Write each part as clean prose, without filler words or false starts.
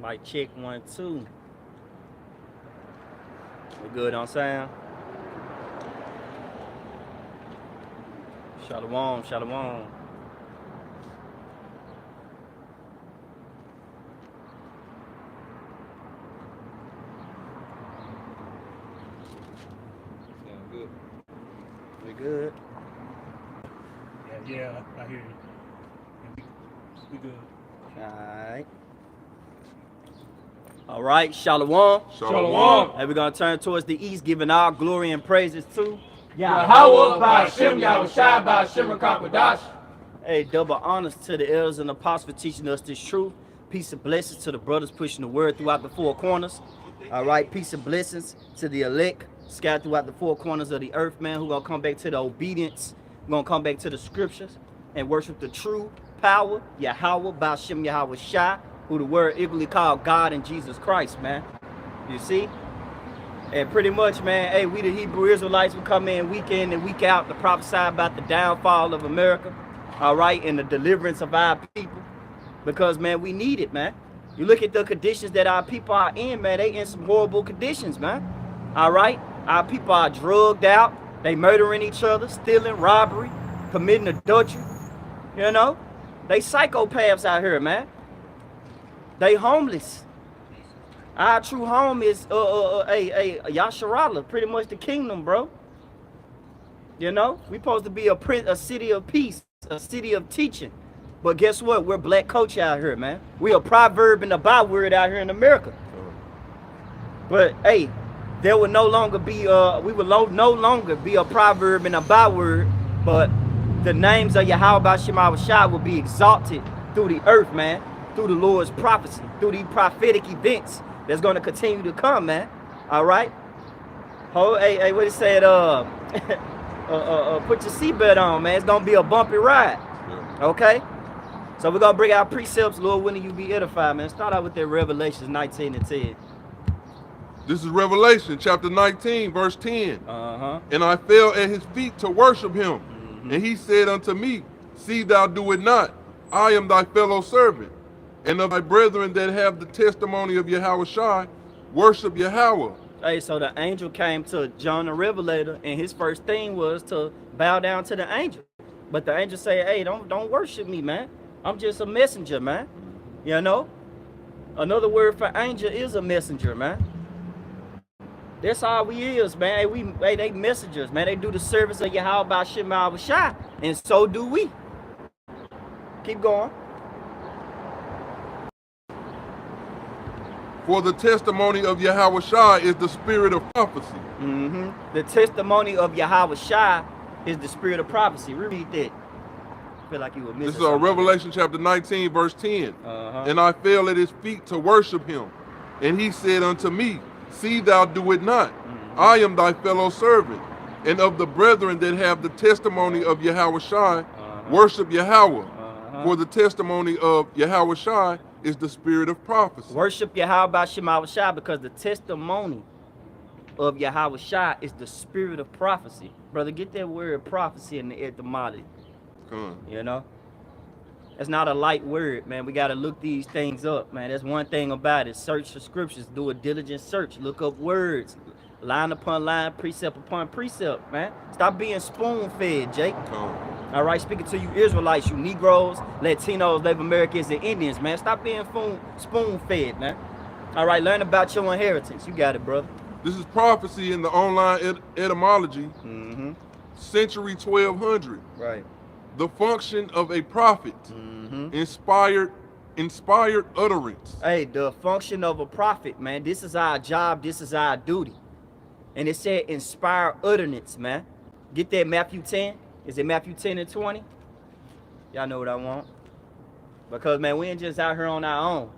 Mic check 1, 2. We good on sound? Shalom, shalom. Sound good. We good? Yeah, I hear you. We good. All right, shalom. Shalom. And we're going to turn towards the east, giving all glory and praises to Yahweh Ba'Shem Yahushai Ba'Shem Rakakwadash. Hey, double honors to the elders and apostles for teaching us this truth. Peace and blessings to the brothers pushing the word throughout the four corners. All right, peace and blessings to the elect scattered throughout the four corners of the earth, man, who going to come back to the obedience. We're going to come back to the scriptures and worship the true power, Yahweh Ba'Shem Yahushai, who the word equally called God and Jesus Christ, man. You see? And pretty much, man, hey, we the Hebrew Israelites, we come in week and week out to prophesy about the downfall of America, all right, and the deliverance of our people. Because, man, we need it, man. You look at the conditions that our people are in, man, they in some horrible conditions, man. All right? Our people are drugged out. They murdering each other, stealing, robbery, committing adultery. You know? They psychopaths out here, man. They homeless. Our true home is Yasharala, pretty much the kingdom, bro. You know, we supposed to be a city of peace, a city of teaching. But guess what? We're black culture out here, man. We a proverb and a byword out here in America. But hey, there will no longer be we will no longer be a proverb and a byword, but the names of Yahweh Ba'Shem Yahushai will be exalted through the earth, man. Through the Lord's prophecy, through these prophetic events that's going to continue to come, man. All right? Oh, hey, what it said? Put your seatbelt on, man. It's going to be a bumpy ride. Okay? So we're going to bring out precepts, Lord, when you be edified, man. Start out with that Revelations 19 and 10. This is Revelation chapter 19, verse 10. And I fell at his feet to worship him. And he said unto me, see thou do it not. I am thy fellow servant. And of thy brethren that have the testimony of Yahushai, worship Yahweh. Hey, so the angel came to John the Revelator, and his first thing was to bow down to the angel. But the angel said, hey, don't worship me, man. I'm just a messenger, man. You know? Another word for angel is a messenger, man. That's all we is, man. Hey, they messengers, man. They do the service of Yahweh Ba'Shem Yahushai, and so do we. Keep going. For the testimony of Yahushai is the spirit of prophecy. The testimony of Yahushai is the spirit of prophecy. Read that. I feel like you were missing. This is Revelation chapter 19, verse 10. And I fell at his feet to worship him. And he said unto me, see thou do it not. I am thy fellow servant. And of the brethren that have the testimony of Yahushai, worship Yahweh. For the testimony of Yahushai is the spirit of prophecy. Worship Yahweh Ba'Shem Yahushai, because the testimony of Yahushai is the spirit of prophecy. Brother, get that word prophecy in the etymology. You know? It's not a light word, man. We got to look these things up, man. That's one thing about it. Search the scriptures. Do a diligent search. Look up words. Line upon line, precept upon precept, man. Stop being spoon-fed, Jake. All right, speaking to you Israelites, you Negroes, Latinos, Native Americans, and Indians, man. Stop being spoon-fed, man. All right, learn about your inheritance. You got it, brother. This is prophecy in the online etymology, century 1200. Right. The function of a prophet, inspired utterance. Hey, the function of a prophet, man. This is our job. This is our duty. And it said inspired utterance, man. Get that Matthew 10. Is it Matthew 10 and 20? Y'all know what I want. Because, man, we ain't just out here on our own.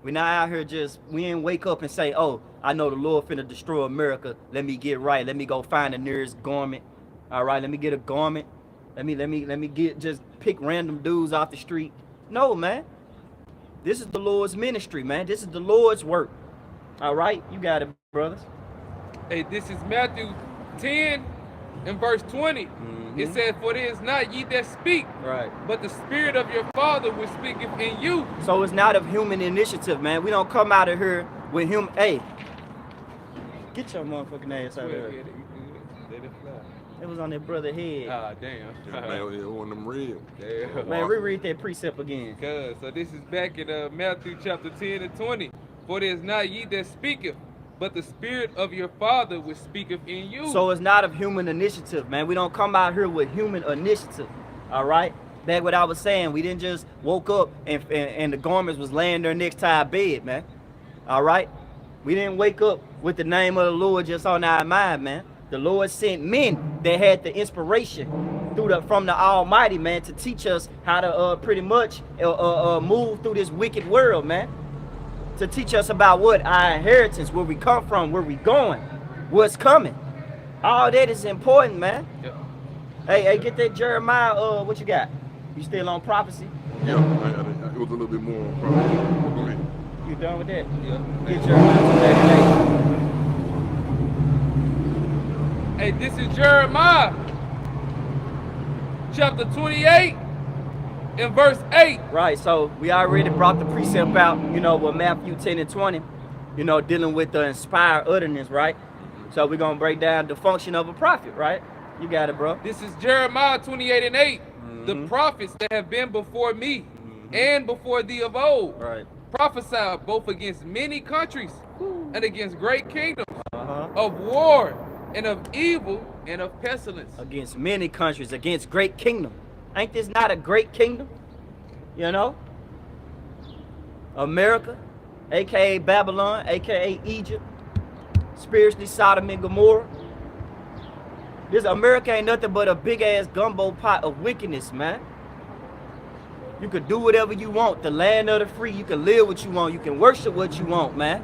We're not out here we ain't wake up and say, oh, I know the Lord finna destroy America. Let me get right. Let me go find the nearest garment. All right, let me get a garment. Let me just pick random dudes off the street. No, man. This is the Lord's ministry, man. This is the Lord's work. All right, you got it, brothers. Hey, this is Matthew 10 in verse 20, it says, "For it is not ye that speak, Right. but the Spirit of your Father which speaketh in you." So it's not of human initiative, man. We don't come out of here with him. Hey, get your motherfucking ass out of here. Let it fly. It was on that brother head. Ah, damn. Man, it one of them real. Damn. Man, reread that precept again. Cuz, so this is back in Matthew chapter 10 and 20. "For it is not ye that speaketh, but the Spirit of your Father which speaketh in you." So it's not of human initiative, man. We don't come out here with human initiative. All right? That's what I was saying. We didn't just woke up and the garments was laying there next to our bed, man. All right? We didn't wake up with the name of the Lord just on our mind, man. The Lord sent men that had the inspiration from the Almighty, man, to teach us how to pretty much move through this wicked world, man. To teach us about what our inheritance, where we come from, where we going, what's coming. All that is important, man. Yep. Hey, get that Jeremiah. What you got? You still on prophecy? Yeah, it was a little bit more on prophecy. Go ahead. You done with that? Yeah. Get Jeremiah 28. Hey, this is Jeremiah chapter 28 and verse 8. Right, so we already brought the precept out, with Matthew 10 and 20, dealing with the inspired utterance, right? So we're going to break down the function of a prophet, right? You got it, bro. This is Jeremiah 28 and 8. "The prophets that have been before me and before thee of old Right. prophesied both against many countries and against great kingdoms, Uh-huh. of war and of evil and of pestilence." Against many countries, against great kingdom. Ain't this not a great kingdom? America, a.k.a. Babylon, a.k.a. Egypt, spiritually Sodom and Gomorrah. This America ain't nothing but a big-ass gumbo pot of wickedness, man. You could do whatever you want. The land of the free. You can live what you want. You can worship what you want, man.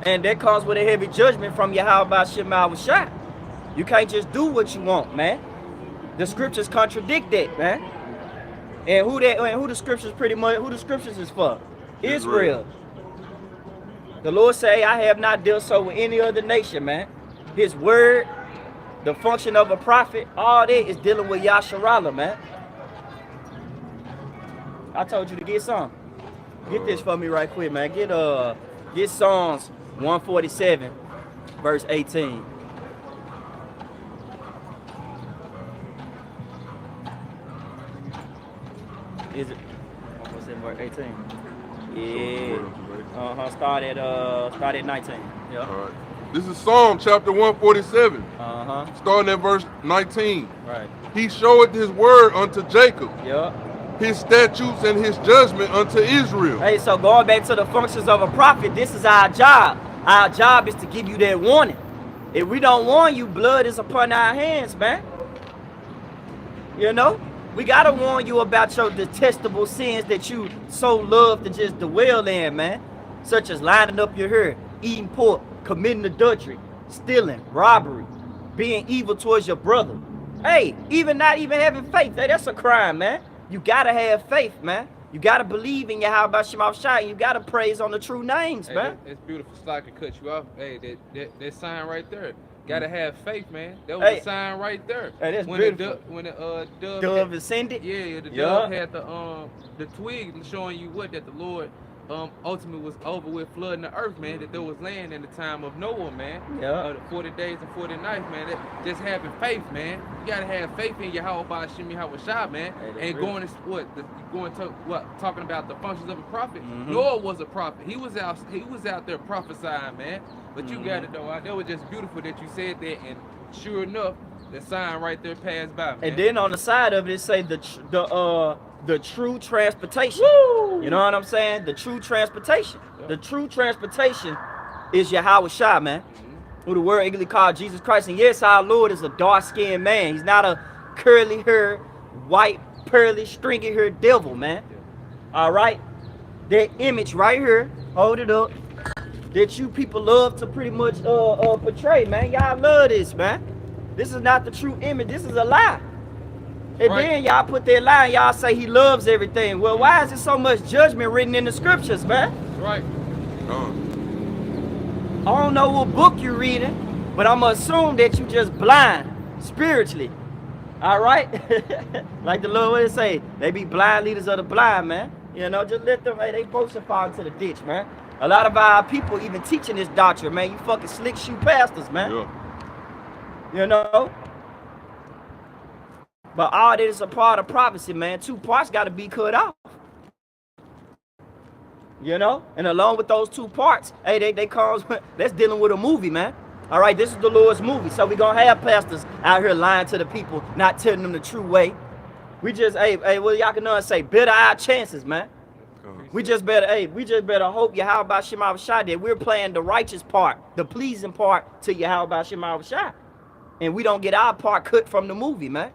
And that comes with a heavy judgment from Yahweh Shema Shai. You can't just do what you want, man. The scriptures contradict that, man. And who the scriptures is for? Israel. The Lord say, "I have not dealt so with any other nation," man. His word, the function of a prophet, all that is dealing with Yasharallah, man. I told you to get some. Get this for me right quick, man. Get Psalms 147, verse 18. Is it? 147, verse 18. Yeah. Start at 19. Yeah. All right. This is Psalm chapter 147, starting at verse 19. Right. "He showeth his word unto Jacob, Yeah. his statutes and his judgment unto Israel." Hey, so going back to the functions of a prophet, this is our job. Our job is to give you that warning. If we don't warn you, blood is upon our hands, man. We gotta warn you about your detestable sins that you so love to just dwell in, man. Such as lining up your hair, eating pork, committing adultery, stealing, robbery, being evil towards your brother. Hey, not even having faith. Hey, that's a crime, man. You gotta have faith, man. You gotta believe in Yahweh Shema Shai. You gotta praise on the true names, Hey, man. it's beautiful. So I can cut you off. Hey, that sign right there. Gotta have faith, man. That was a sign right there. Hey, that's when beautiful. When the dove Dove ascended. Yeah, the dove had the twig showing you that the Lord ultimately was over with flooding the earth, man. That there was land in the time of Noah, man. Yeah. The 40 days and 40 nights, man. That just having faith, man. You gotta have faith in Yahweh Shemi Shai, man. Hey, and real. Talking about the functions of a prophet. Noah was a prophet. He was out there prophesying, man. But you got it though. That was just beautiful that you said that, and sure enough, the sign right there passed by, man. And then on the side of it, it say the true transportation. Woo! You know what I'm saying? The true transportation. Yeah. The true transportation is Yahweh Shai, man. Who the world eagerly called Jesus Christ. And yes, our Lord is a dark-skinned man. He's not a curly-haired, white, pearly, stringy-haired devil, man. All right? That image right here, hold it up, that you people love to pretty much portray, man. Y'all love this, man. This is not the true image. This is a lie. And then y'all put that lie and y'all say he loves everything. Well, why is there so much judgment written in the scriptures, man? Right. I don't know what book you're reading, but I'm gonna assume that you just blind spiritually. All right? Like the Lord would say, they be blind leaders of the blind, man. You know, just let them, hey, they both should fall into the ditch, man. A lot of our people even teaching this doctrine, man. You fucking slick shoe pastors, man. Yeah. You know? But all that is a part of prophecy, man. Two parts got to be cut off. You know? And along with those two parts, hey, they comes, that's dealing with a movie, man. All right, this is the Lord's movie. So we going to have pastors out here lying to the people, not telling them the true way. We just, hey, what y'all can say, better our chances, man. We just better hope Yahweh Shema Shai that we're playing the righteous part, the pleasing part to Yahweh Shema Shai. And we don't get our part cut from the movie, man.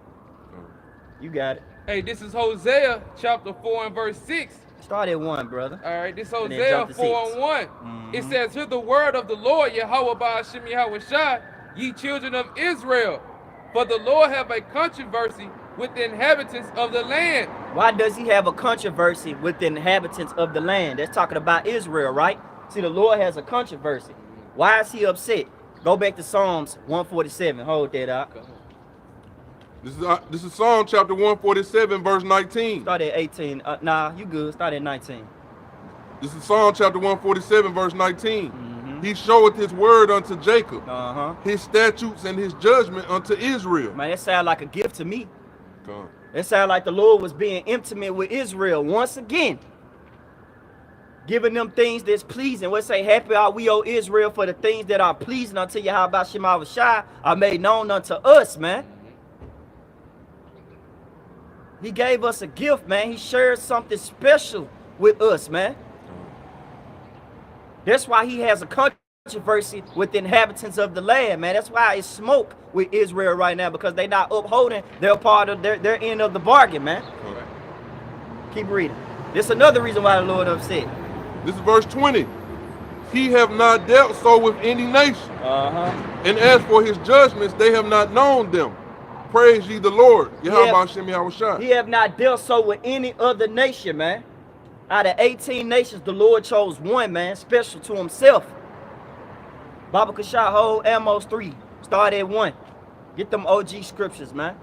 You got it. Hey, this is Hosea chapter 4 and verse 6. Start at 1, brother. All right, this Hosea 4 and 1. It says, hear the word of the Lord, Yahweh Ba'ashem Yahweh Shai, ye children of Israel. For the Lord have a controversy with the inhabitants of the land. Why does he have a controversy with the inhabitants of the land? That's talking about Israel, right? See, the Lord has a controversy. Why is he upset? Go back to Psalms 147. Hold that up. This is Psalm chapter 147, verse 19. Start at 18. Nah, you good. Start at 19. This is Psalm chapter 147, verse 19. He showeth his word unto Jacob, his statutes and his judgment unto Israel. Man, that sound like a gift to me. God. It sound like the Lord was being intimate with Israel once again. Giving them things that's pleasing. Let's say, happy are we, O Israel, for the things that are pleasing unto Yahweh Shema Shai are made known unto us, man. He gave us a gift, man. He shared something special with us, man. That's why he has a controversy with the inhabitants of the land, man. That's why it's smoke with Israel right now, because they not upholding their part of their end of the bargain, man. Okay. Keep reading. This is another reason why the Lord upset. This is verse 20. He have not dealt so with any nation. And as for his judgments, they have not known them. Praise ye the Lord. Yahweh Shem Yahweh Shai. He have not dealt so with any other nation, man. Out of 18 nations, the Lord chose one, man, special to himself. Baba Kashah, hold Amos 3. Start at 1. Get them OG scriptures, man.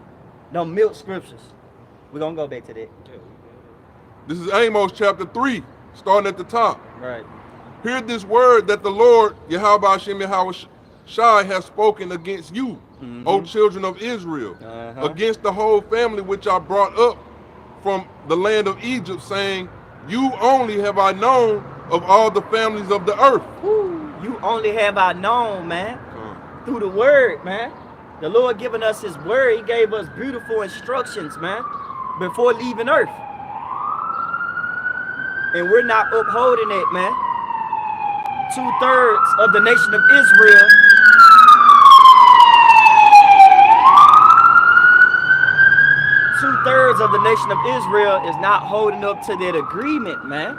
Them milk scriptures. We're going to go back to that. This is Amos chapter 3, starting at the top. Right. Hear this word that the Lord, Yahweh Shem Yahweh Shai, has spoken against you, O children of Israel, against the whole family which I brought up from the land of Egypt, saying, you only have I known of all the families of the earth. You only have I known, man, through the word, man. The Lord giving us his word. He gave us beautiful instructions, man, before leaving earth. And we're not upholding it, man. 2/3 of the nation of Israel . 2/3 of the nation of Israel is not holding up to that agreement, man.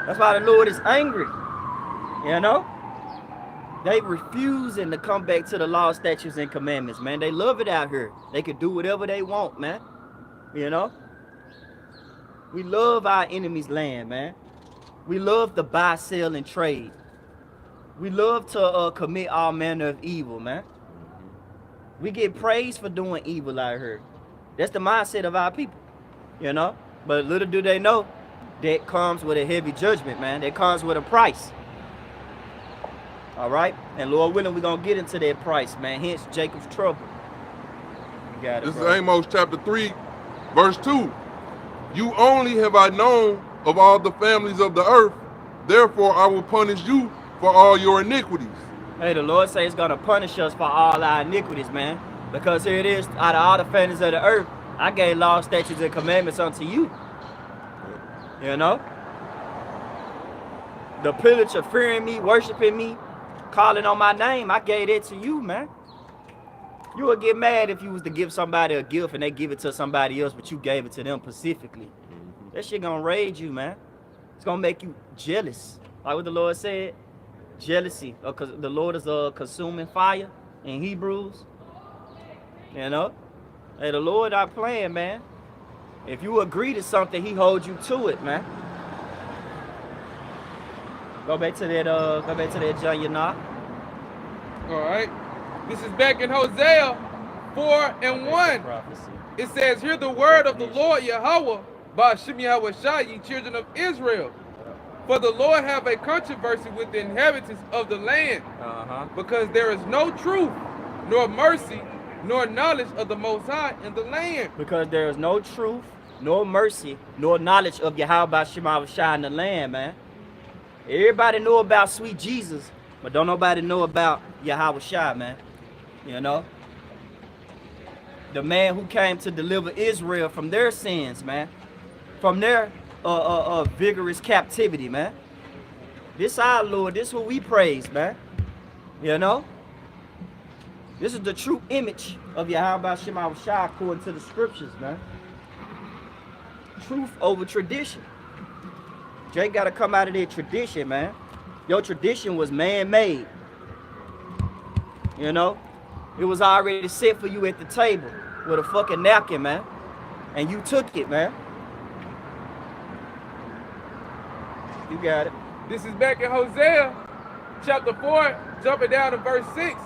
That's why the Lord is angry. You know? They refusing to come back to the law, statutes, and commandments, man. They love it out here. They can do whatever they want, man. You know? We love our enemy's land, man. We love to buy, sell, and trade. We love to commit all manner of evil, man. We get praised for doing evil out here. That's the mindset of our people, you know? But little do they know, that comes with a heavy judgment, man. That comes with a price. All right? And Lord willing, we're going to get into that price, man. Hence Jacob's trouble. You got it, This bro. is Amos chapter 3, verse 2. You only have I known of all the families of the earth, therefore I will punish you for all your iniquities. Hey, the Lord says he's going to punish us for all our iniquities, man. Because here it is, out of all the families of the earth, I gave law, statutes, and commandments unto you. You know? The privilege of fearing me, worshiping me, calling on my name, I gave that to you, man. You would get mad if you was to give somebody a gift and they give it to somebody else, but you gave it to them specifically. That shit gonna rage you, man. It's gonna make you jealous. Like what the Lord said, jealousy. Because the Lord is a consuming fire in Hebrews. You know? Hey, the Lord not playing, man. If you agree to something, he holds you to it, man. Go back to that John Yanah. All right. This is back in Hosea 4 and 1. Prophecy. It says, hear the word of the Lord Yahweh, Ba'ashem Yahweh Shai, ye children of Israel. For the Lord have a controversy with the inhabitants of the land, because there is no truth, nor mercy, nor knowledge of the Most High in the land. Because there is no truth, nor mercy, nor knowledge of Yahweh Shema Shai in the land, man. Everybody know about sweet Jesus, but don't nobody know about Yahweh Shai, man. You know? The man who came to deliver Israel from their sins, man. From their vigorous captivity, man. This our Lord, this who we praise, man. You know? This is the true image of Yahweh Shema Shai according to the scriptures, man. Truth over tradition. Jake got to come out of their tradition, man. Your tradition was man-made. You know? It was already set for you at the table with a fucking napkin, man. And you took it, man. You got it. This is back in Hosea chapter 4, jumping down to verse 6.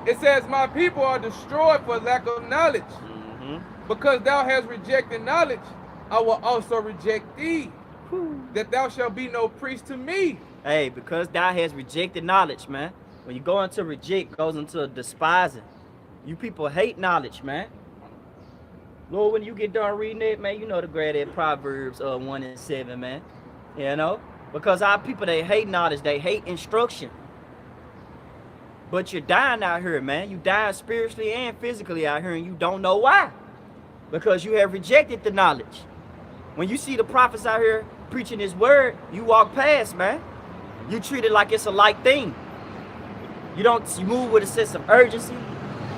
It says, my people are destroyed for lack of knowledge. Because thou hast rejected knowledge, I will also reject thee, that thou shalt be no priest to me. Hey, because thou hast rejected knowledge, man. When you go into reject, goes into despising. You people hate knowledge, man. Lord, when you get done reading it, man, you know to grab that Proverbs 1 and 7, man. You know? Because our people, they hate knowledge. They hate instruction. But you're dying out here, man. You dying spiritually and physically out here, and you don't know why. Because you have rejected the knowledge. When you see the prophets out here preaching his word, you walk past, man. You treat it like it's a light thing. You move with a sense of urgency.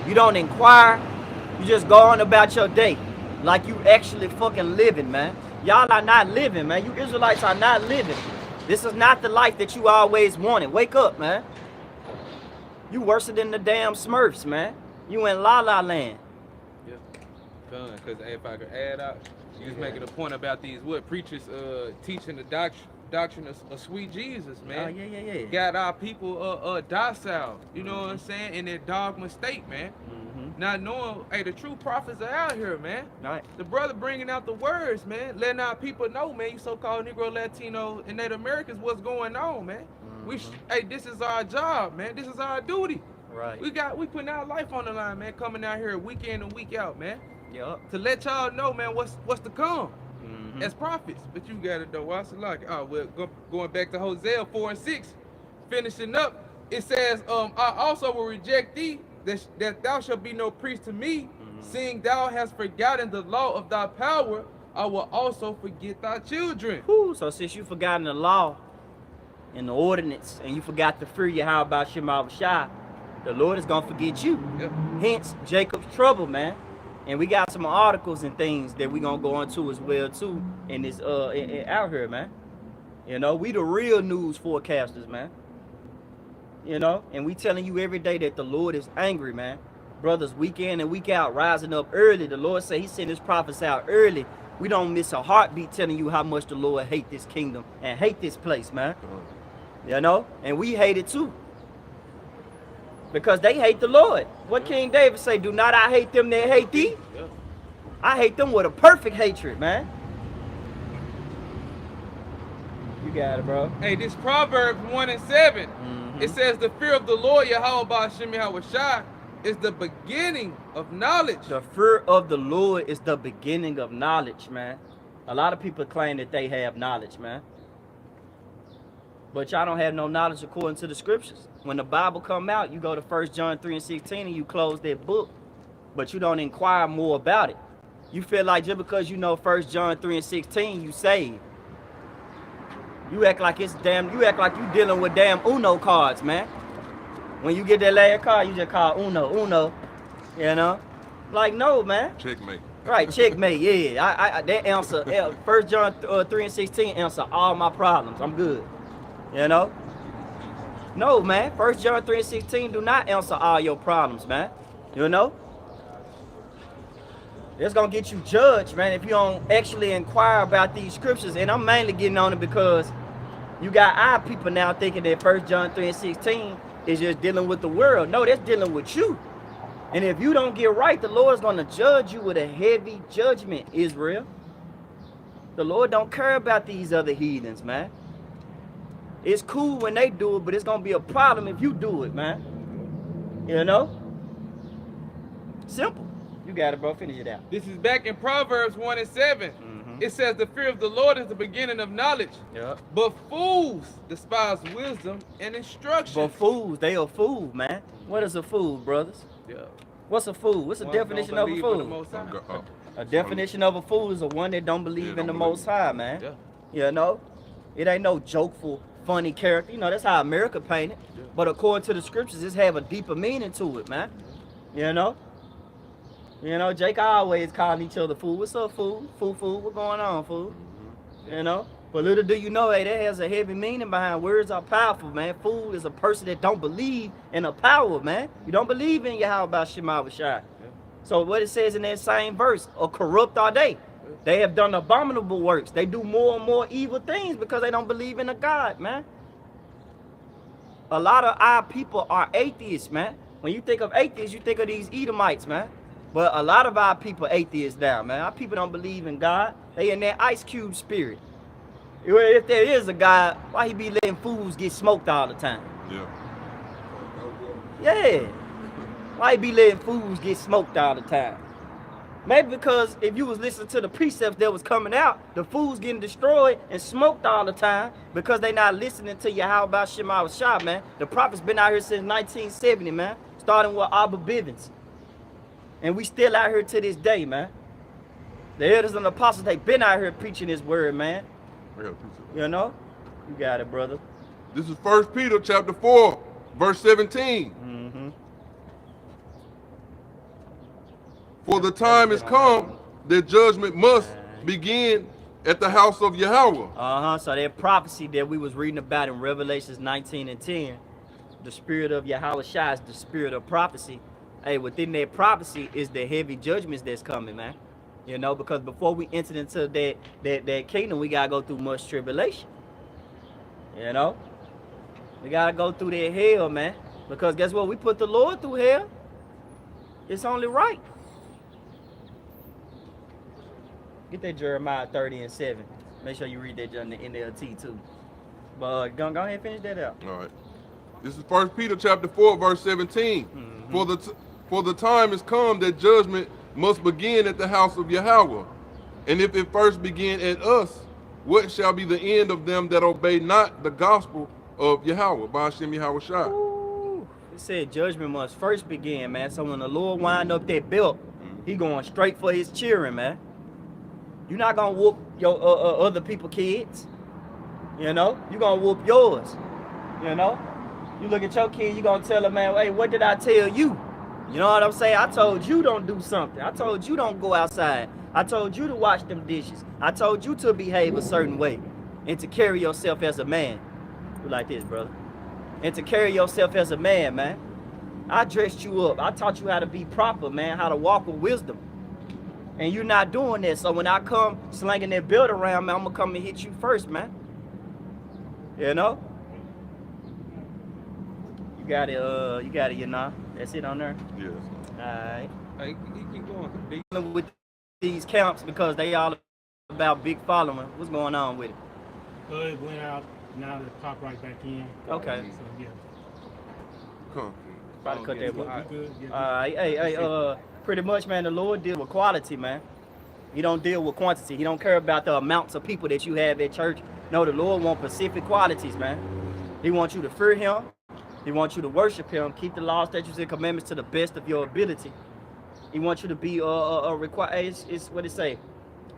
You don't inquire. You just go on about your day like you actually fucking living, man. Y'all are not living, man. You Israelites are not living. This is not the life that you always wanted. Wake up, man. You worse than the damn Smurfs, man. You in La La Land. Yeah, done. Because if I could add out, you was making a point about these preachers teaching the doctrine of sweet Jesus, man. Oh, yeah. Got our people docile, you know what I'm saying, in their dogma state, man. Not knowing, hey, the true prophets are out here, man. Right. The brother bringing out the words, man, letting our people know, man, you so-called Negro, Latino, and Native Americans, what's going on, man. Hey, this is our job, man. This is our duty. Right. We putting our life on the line, man, coming out here week in and week out, man. Yup. To let y'all know, man, what's to come as prophets. But you got it though. What's it like? Oh, well, going back to Hosea 4 and 6, finishing up, it says, I also will reject thee, that thou shalt be no priest to me, seeing thou hast forgotten the law of thy power, I will also forget thy children. Whew, so since you forgotten the law and the ordinance, and you forgot to fear Yahweh Shema Shai, the Lord is gonna forget you. Yep. Hence Jacob's trouble, man. And we got some articles and things that we gonna go into as well too in this out here, man. You know, we the real news forecasters, man. You know, and we telling you every day that the Lord is angry, man. Brothers, week in and week out, rising up early. The Lord said he sent his prophets out early. We don't miss a heartbeat telling you how much the Lord hate this kingdom and hate this place, man. You know, and we hate it too. Because they hate the Lord. What King David say? Do not I hate them that hate thee? Yep. I hate them with a perfect hatred, man. You got it, bro. Hey, this Proverbs 1 and 7, it says, the fear of the Lord, Yahweh Ba'ashem Yahweh Shai, is the beginning of knowledge. The fear of the Lord is the beginning of knowledge, man. A lot of people claim that they have knowledge, man. But y'all don't have no knowledge according to the scriptures. When the Bible come out, you go to 1 John 3 and 16 and you close that book. But you don't inquire more about it. You feel like just because you know 1 John 3 and 16, you saved. You act like it's you act like you dealing with damn Uno cards, man. When you get that last card, you just call Uno, you know? Like, no, man. Checkmate. Right, checkmate, yeah. That answer, 1 John 3 and 16 answer all my problems. I'm good, you know? No, man, 1 John 3 and 16 do not answer all your problems, man. You know? It's gonna get you judged, man, if you don't actually inquire about these scriptures. And I'm mainly getting on it because you got our people now thinking that 1 John 3 and 16 is just dealing with the world. No, that's dealing with you. And if you don't get right, the Lord's going to judge you with a heavy judgment, Israel. The Lord don't care about these other heathens, man. It's cool when they do it, but it's going to be a problem if you do it, man. You know? Simple. You got it, bro. Finish it out. This is back in Proverbs 1:7. It says, the fear of the Lord is the beginning of knowledge. Yep. But fools despise wisdom and instruction. But fools, they a fool, man. What is a fool, brothers? Yeah. What's a fool? What's the One definition don't of a believe in the fool? Most High. A definition of a fool is a one that don't believe in the Most High, man. Yeah. You know? It ain't no jokeful, funny character. You know, that's how America painted. Yeah. But according to the scriptures, this have a deeper meaning to it, man. You know? You know, Jake always calling each other fool. What's up, fool? Fool, what going on, fool? You know? But little do you know, hey, that has a heavy meaning behind. Words are powerful, man. Fool is a person that don't believe in the power, man. You don't believe in Yahweh Shema Shai. Yeah. So what it says in that same verse, or corrupt are they? They have done abominable works. They do more and more evil things because they don't believe in a God, man. A lot of our people are atheists, man. When you think of atheists, you think of these Edomites, man. But a lot of our people atheists now, man. Our people don't believe in God. They in that Ice Cube spirit. If there is a God, why he be letting fools get smoked all the time? Yeah. Yeah. Why he be letting fools get smoked all the time? Maybe because if you was listening to the precepts that was coming out, the fools getting destroyed and smoked all the time because they not listening to Yahweh Shema Shai, man. The prophet's been out here since 1970, man. Starting with Abba Bivens. And we still out here to this day, man. The elders and the apostles, they been out here preaching this word, man. You know? You got it, brother. This is 1 Peter chapter 4, verse 17. For the time is come that judgment must begin at the house of Yahweh. So that prophecy that we was reading about in Revelations 19 and 10, the spirit of Yahweh Shai is the spirit of prophecy. Hey, within that prophecy is the heavy judgments that's coming, man. You know, because before we enter into that kingdom, we gotta go through much tribulation. You know? We gotta go through that hell, man. Because guess what? We put the Lord through hell. It's only right. Get that Jeremiah 30 and 7. Make sure you read that in the NLT too. But go ahead and finish that out. All right. This is 1 Peter chapter 4, verse 17. For the time is come that judgment must begin at the house of Yahweh. And if it first begin at us, what shall be the end of them that obey not the gospel of Yahweh? Ba'ashem Yahweh Shai. It said judgment must first begin, man. So when the Lord wind up that belt, he going straight for his children, man. You're not gonna whoop your other people kids. You know? You're gonna whoop yours. You know? You look at your kid, you gonna tell him, man, hey, what did I tell you? You know what I'm saying? I told you don't do something. I told you don't go outside. I told you to wash them dishes. I told you to behave a certain way and to carry yourself as a man. Do like this, brother. And to carry yourself as a man, man. I dressed you up. I taught you how to be proper, man, how to walk with wisdom. And you're not doing that. So when I come slinging that belt around, man, I'm going to come and hit you first, man. You know? You got it, you know? That's it on there? Yes. All right. Hey, keep going. Dealing with these camps because they all about big following. What's going on with it? It went out, now it popped right back in. Okay. So, yeah. Come. Probably cut that one. We good. Yeah. All right. Hey, pretty much, man, the Lord deals with quality, man. He don't deal with quantity. He don't care about the amounts of people that you have at church. No, the Lord wants specific qualities, man. He wants you to fear him. He wants you to worship him, keep the laws, statutes, and commandments to the best of your ability. He wants you to be it's what it say?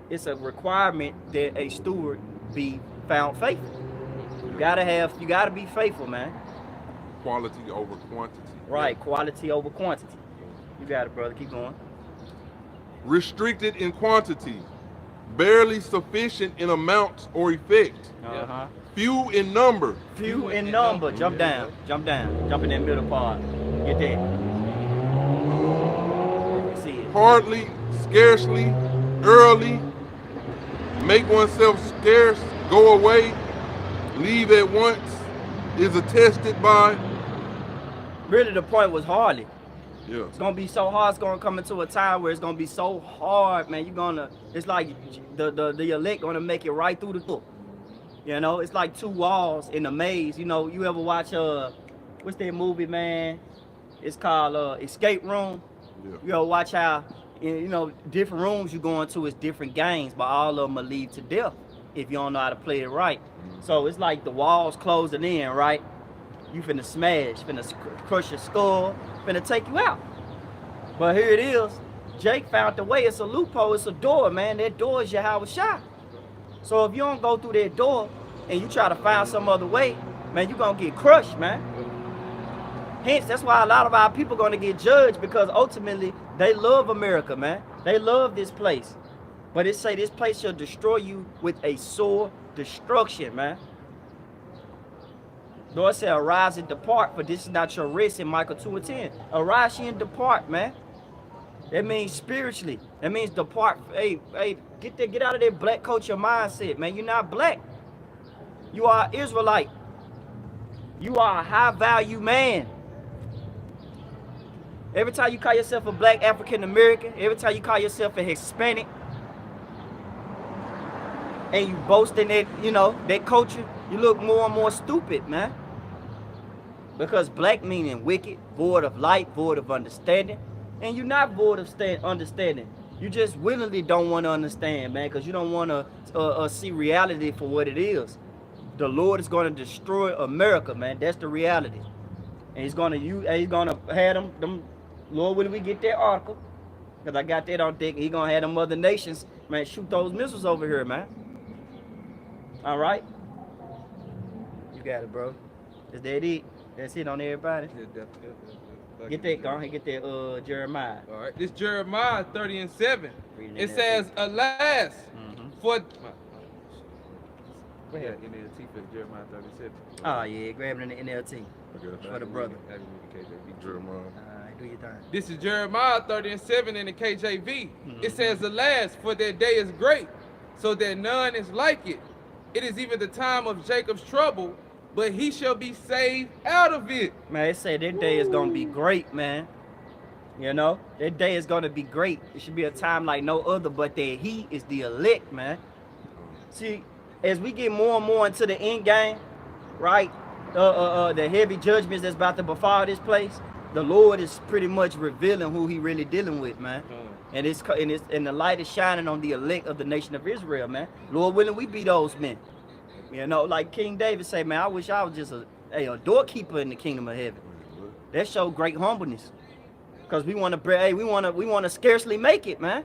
It's a requirement that a steward be found faithful. You gotta be faithful, man. Quality over quantity. Right, quality over quantity. You got it, brother. Keep going. Restricted in quantity, barely sufficient in amount or effect. Few in number. Few in number. Jump down. Jump in that middle part. Get that. See it. Hardly, scarcely, early, make oneself scarce, go away, leave at once, is attested by, really the point was hardly. Yeah. It's gonna be so hard. It's gonna come into a time where it's gonna be so hard, man. It's like the elect gonna make it right through the door. You know, it's like two walls in a maze. You know, you ever watch what's that movie, man? It's called Escape Room. Yeah. You ever watch how, you know, different rooms you go into is different games, but all of them will lead to death if you don't know how to play it right. So it's like the walls closing in, right? You finna smash, finna crush your skull, finna take you out. But here it is. Jake found the way. It's a loophole. It's a door, man. That door is Yahweh Shai. So if you don't go through that door and you try to find some other way, man, you're gonna get crushed, man. Hence, that's why a lot of our people gonna get judged, because ultimately they love America, man. They love this place. But it say this place shall destroy you with a sore destruction, man. Lord said, arise and depart, for this is not your rest in Micah 2:10. Arise ye and depart, man. That means spiritually. That means depart. Hey, get out of that black culture mindset, man. You're not black. You are Israelite. You are a high value man. Every time you call yourself a black African American, every time you call yourself a Hispanic, and you boast in that, you know, that culture, you look more and more stupid, man. Because black meaning wicked, void of light, void of understanding. And you're not void of understanding. You just willingly don't want to understand, man, because you don't want to see reality for what it is. The Lord is going to destroy America, man. That's the reality. And he's going to have them, Lord, when we get that article, because I got that on deck, he's going to have them other nations, man, shoot those missiles over here, man. All right? You got it, bro. Is that it? That's it on everybody? Yeah, definitely. Get that, go ahead, get that Jeremiah. All right, this Jeremiah 30:7. It says, alas, for... Go ahead. Yeah, NLT for Jeremiah 37. Oh, yeah, grab it in the NLT Okay. for the brother. Jeremiah. All right, do your thing. This is Jeremiah 30:7 in the KJV. It says, alas, for that day is great, so that none is like it. It is even the time of Jacob's trouble, but he shall be saved out of it. Man, they say that day is going to be great, man. You know, that day is going to be great. It should be a time like no other, but that he is the elect, man. See, as we get more and more into the end game, right, the heavy judgments that's about to befall this place, the Lord is pretty much revealing who he really dealing with, man. And the light is shining on the elect of the nation of Israel, man. Lord willing, we be those men. You know, like King David say, man, I wish I was just a doorkeeper in the kingdom of heaven. That show great humbleness. Cause we want to scarcely make it, man.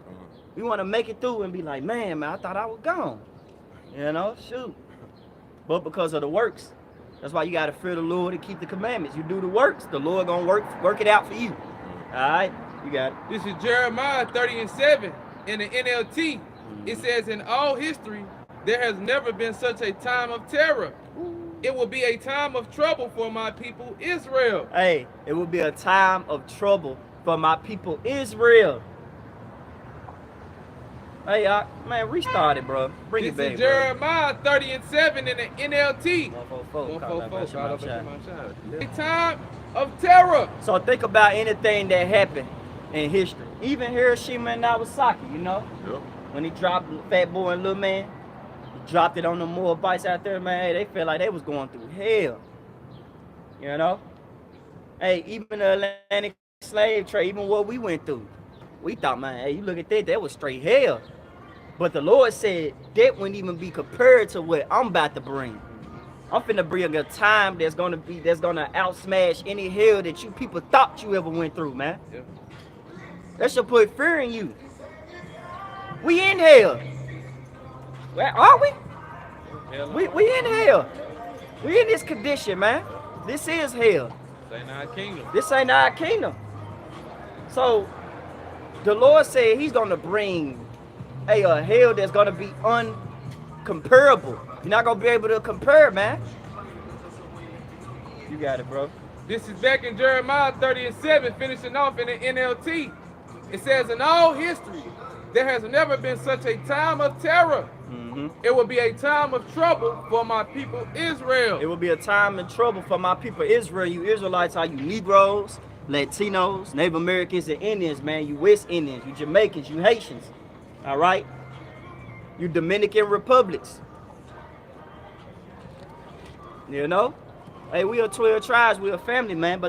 We want to make it through and be like, man, I thought I was gone. You know, shoot. But because of the works, that's why you got to fear the Lord and keep the commandments. You do the works, the Lord gonna work it out for you. All right, you got it. This is Jeremiah 30:7 in the NLT. It says, in all history, there has never been such a time of terror. It will be a time of trouble for my people Israel. Hey, it will be a time of trouble for my people Israel. Hey, man, restart it, bro. Bring it back, This is Jeremiah 30:7 in the NLT. 144. A time of terror. So think about anything that happened in history. Even Hiroshima and Nagasaki, you know? Yep. When he dropped Fat Boy and Lil Man, he dropped it on the Moabites out there, man. Hey, they felt like they was going through hell. You know? Hey, even the Atlantic slave trade, even what we went through, we thought, man, hey, you look at that was straight hell. But the Lord said that wouldn't even be compared to what I'm about to bring. I'm finna bring a time that's gonna outsmash any hell that you people thought you ever went through, man. Yep. That should put fear in you. We in hell. Where are we? We in hell. We in this condition, man. This is hell. This ain't our kingdom. This ain't our kingdom. So the Lord said he's gonna bring a hell that's gonna be uncomparable. You're not gonna be able to compare, man. You got it, bro. This is back in Jeremiah 30:7, finishing off in the NLT. It says, in all history, there has never been such a time of terror. It will be a time of trouble for my people Israel. It will be a time of trouble for my people Israel. You Israelites are you Negroes, Latinos, Native Americans, and Indians, man. You West Indians, you Jamaicans, you Haitians. All right? You Dominican Republics. You know? Hey, we are 12 tribes. We a family, man. But